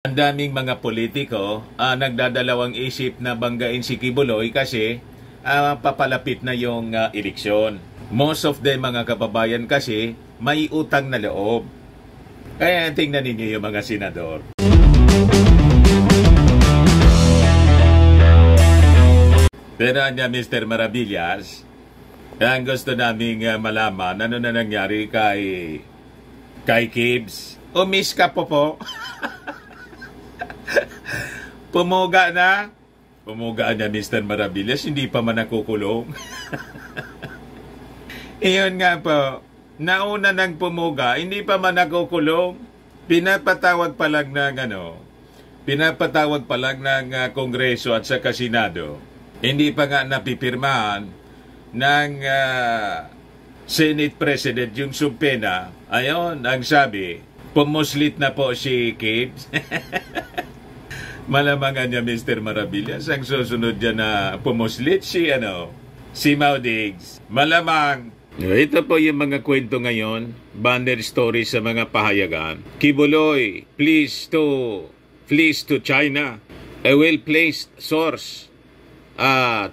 Ang daming mga politiko nagdadalawang isip na banggain si Kibuloy kasi papalapit na yung eleksyon. Most of them mga kababayan kasi may utang na loob. Kaya tingnan ninyo yung mga senador. Pero anya Mr. Maravillas, ang gusto naming malaman ano na nangyari kay Kibs. Umis ka po. Pumuga na Mr. Maravillas, hindi pa man nakukulong. Iyon nga po, nauna nang pumuga, hindi pa man nakukulong. Pinapatawag pa lang ng Kongreso at sa Senado. Hindi pa nga napipirmahan ng Senate President yung subpena. Ayon, ang sabi, pumuslit na po si Kibs. Malamangan niya Mr. Maravillas. Ang susunod dyan na pumuslit si Maudigs. Malamang. Ito po yung mga kwento ngayon. Banner story sa mga pahayagan. Kibuloy, please to China. A well-placed source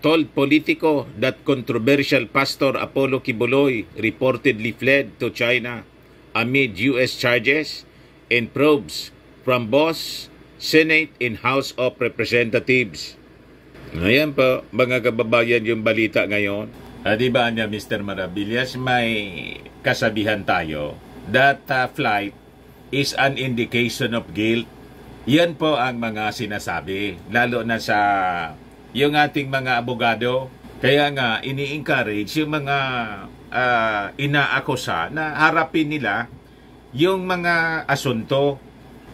told Politico that controversial Pastor Apollo Kibuloy reportedly fled to China amid U.S. charges and probes from both Senate and House of Representatives. Ayan po, mga kababayan, yung balita ngayon. Diba niya, Mr. Maravillas, may kasabihan tayo that flight is an indication of guilt. Yan po ang mga sinasabi, lalo na sa yung ating mga abogado. Kaya nga, ini-encourage yung mga inaakusa na harapin nila yung mga asunto.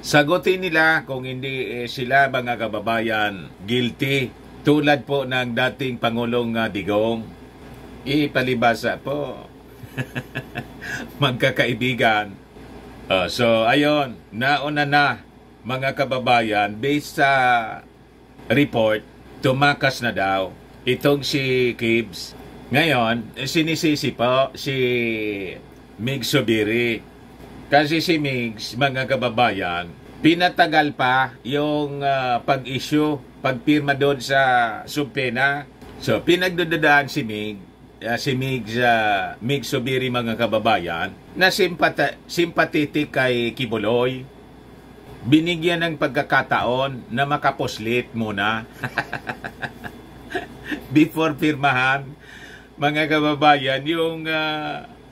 Sagutin nila kung hindi sila mga kababayan guilty. Tulad po ng dating Pangulong Digong. Ipalibasa po. Magkakaibigan. So, ayun. Nauna na mga kababayan based sa report, tumakas na daw itong si Kibs. Ngayon, sinisisi po si Mig Zubiri. Kasi si Migs, mga kababayan, pinatagal pa yung pag-issue, pagpirma doon sa subpena. So, pinagdudadaan si Migs Zubiri, mga kababayan, na sympathetic kay Kibuloy. Binigyan ng pagkakataon na makapuslit muna before pirmahan, mga kababayan, yung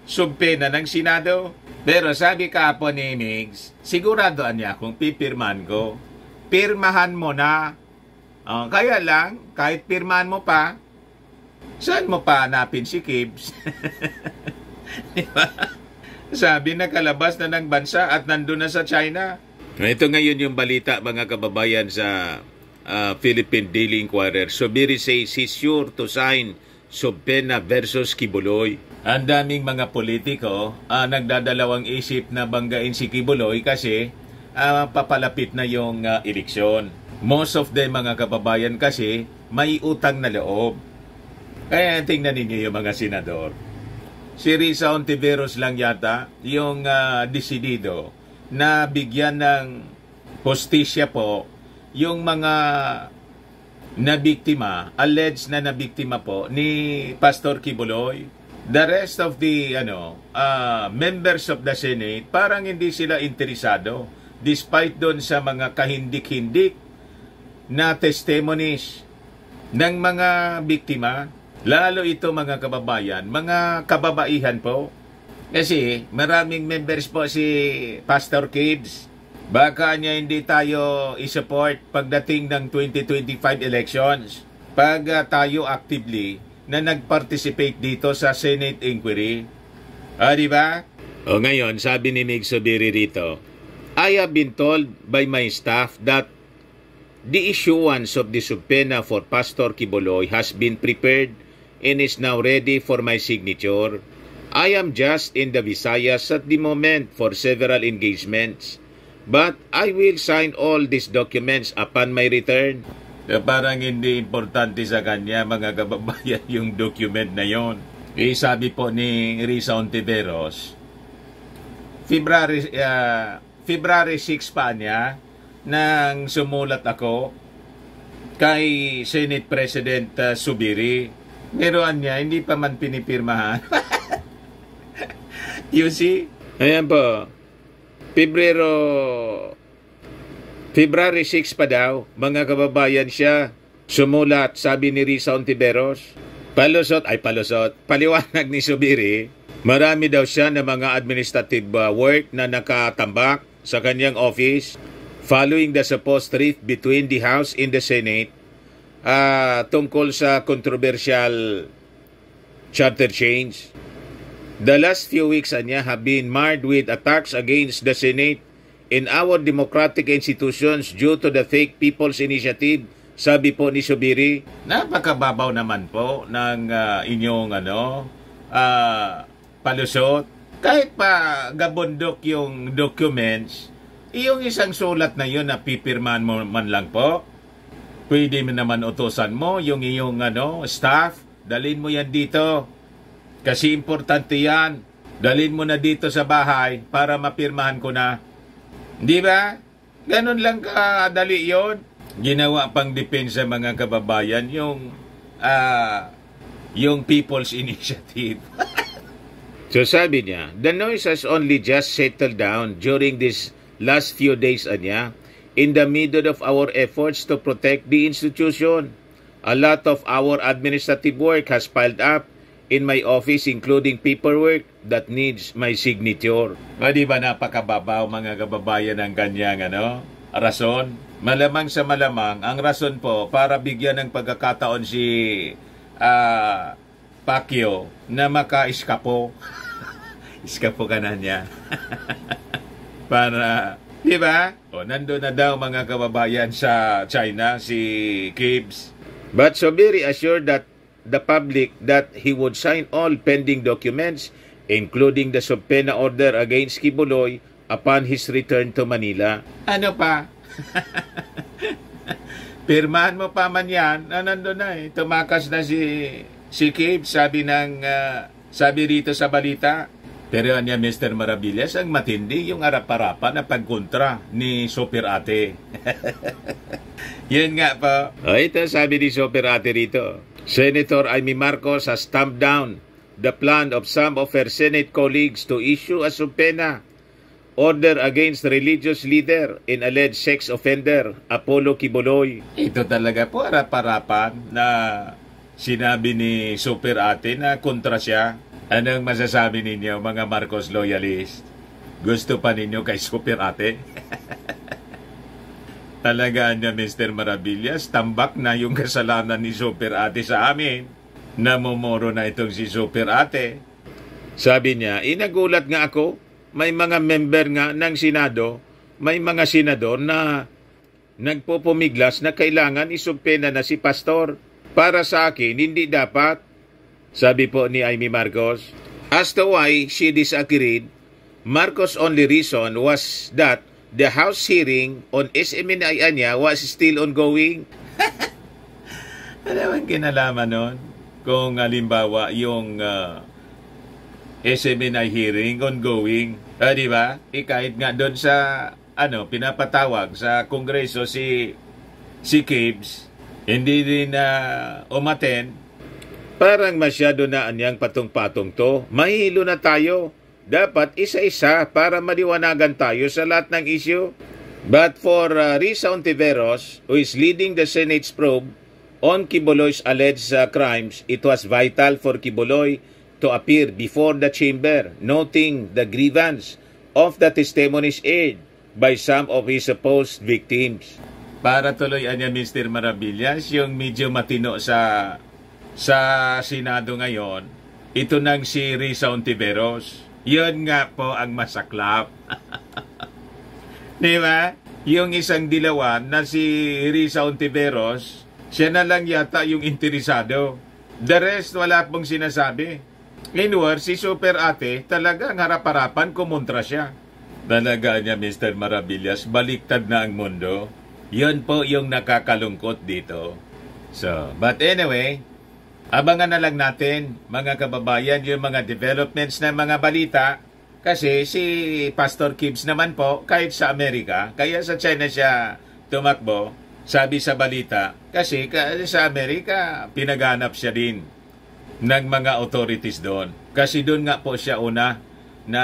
subpena ng Senado. Pero sabi kahapon ni Migs, siguradoan niya kung pipirmahan ko. Pirmahan mo na. Kaya lang, kahit pirmahan mo pa, saan mo pa hanapin si Kibs? Diba? Sabi na kalabas na ng bansa at nandun na sa China. Ito ngayon yung balita, mga kababayan, sa Philippine Daily Inquirer. Zubiri says he's sure to sign subpena versus Kibuloy. Ang daming mga politiko nagdadalawang isip na banggain si Kibuloy kasi papalapit na yung eleksyon. Most of them, mga kababayan, kasi may utang na loob. Kaya tingnan ninyo yung mga senador. Si Risa Ontiveros lang yata yung desidido na bigyan ng hostisya po yung mga nabiktima, alleged na nabiktima po ni Pastor Kibuloy. The rest of the members of the Senate, parang hindi sila interesado despite doon sa mga kahindik-hindik na testimonies ng mga biktima. Lalo ito, mga kababayan, mga kababaihan po. Kasi maraming members po si Pastor Kibs. Baka niya hindi tayo isupport pagdating ng 2025 elections. Pag tayo actively na nag-participate dito sa Senate inquiry. Diba? Ngayon, sabi ni Mig Zubiri rito, I have been told by my staff that the issuance of the subpoena for Pastor Kibuloy has been prepared and is now ready for my signature. I am just in the Visayas at the moment for several engagements, but I will sign all these documents upon my return. Parang hindi importante sa kanya, mga kababayan, yung document na yon. Sabi po ni Risa Ontiveros, February 6 pa niya nang sumulat ako kay Senate President Zubiri. Pero niya, hindi pa man pinipirmahan. You see? Ayan po. February 6 pa daw, mga kababayan siya. Sumulat, sabi ni Risa Ontiveros. Paliwanag ni Zubiri, marami daw siya ng mga administrative work na nakatambak sa kanyang office following the supposed rift between the House and the Senate tungkol sa controversial charter change. The last few weeks niya have been marred with attacks against the Senate and our democratic institutions due to the fake People's Initiative, sabi po ni Zubiri. Napakababaw naman po ng inyong palusot. Kahit pa gabundok yung documents, iyong isang sulat na yun na pipirmahan mo man lang po. Pwede mo naman utusan mo yung iyong staff, dalhin mo yan dito. Kasi importante yan. Dalhin mo na dito sa bahay para mapirmahan ko na. Di ba? Ganun lang kadali yon. Ginawa pang depensa mga kababayan yung People's Initiative. So sabi niya, the noise has only just settled down during this last few days niya in the middle of our efforts to protect the institution. A lot of our administrative work has piled up in my office, including paperwork that needs my signature. Di ba napakababaw mga kababayan ng kanyang rason? Malamang sa malamang, ang rason po para bigyan ng pagkakataon si Pacquiao na maka-iskapo. Iskapo ka na niya. Para, di ba? Nandun na daw mga kababayan sa China, si Gibbs. But Zubiri assured that the public that he would sign all pending documents, including the subpoena order against Kibuloy, upon his return to Manila. Ano pa? Pirmahan mo pa man yan, nandun na tumakas na si Gibbs, sabi rito sa balita. Pero niya Mr. Maravillas, ang matindi yung arap-arapan na pagkontra ni Super Ate. Yun nga po. Ito sabi ni Super Ate rito. Senator Amy Marcos has stamped down the plan of some of her Senate colleagues to issue a subpoena order against religious leader and alleged sex offender Apollo Kibuloy. Ito talaga po arap-arapan na sinabi ni Super Ate na kontra siya. Anong masasabi ninyo mga Marcos loyalist? Gusto pa ninyo kay Super Ate? Talaga niya Mr. Maravillas, tambak na yung kasalanan ni Super Ate sa amin. Namumuro na itong si Super Ate. Sabi niya, inagulat nga ako, may mga member nga ng Senado, may mga senador na nagpupumiglas na kailangan isumpena na si Pastor. Para sa akin, hindi dapat. Sabi po ni Amy Marcos. As to why she disagreed, Marcos' only reason was that the House hearing on SMNI niya was still ongoing. Ano ang kinalaman nun? Kung halimbawa yung SMNI hearing ongoing, di ba? Kahit nga doon sa pinapatawag sa Kongreso si Gibbs, hindi din umaten. Parang masyado na anyang patong-patong to. Mahilo na tayo. Dapat isa-isa para maliwanagan tayo sa lahat ng issue. But for Risa Ontiveros, who is leading the Senate's probe on Kibuloy's alleged crimes, it was vital for Kibuloy to appear before the chamber, noting the grievance of the testimonies aired by some of his supposed victims. Para tuloy niya Mr. Maravillas, yung medyo matino sa Senado ngayon, ito nang si Risa Ontiveros. Yun nga po ang masaklap. Di ba? Yung isang dilawan na si Risa Ontiveros, siya na lang yata yung interesado. The rest, wala pong sinasabi. Inward, si Super Ate, talagang harap-harapan kumontra siya. Talaga niya, Mr. Maravillas, baliktad na ang mundo. Yun po yung nakakalungkot dito. So, but anyway, abangan na lang natin, mga kababayan, yung mga developments ng mga balita Kasi si Pastor Gibbs naman po, kahit sa Amerika, kaya sa China siya tumakbo, sabi sa balita, kasi sa Amerika, pinaganap siya din ng mga authorities doon. Kasi doon nga po siya una na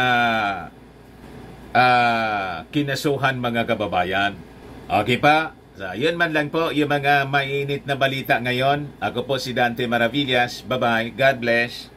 kinasuhan mga kababayan. Okay pa? So, yun man lang po yung mga mainit na balita ngayon. Ako po si Dante Maravillas. Bye-bye. God bless.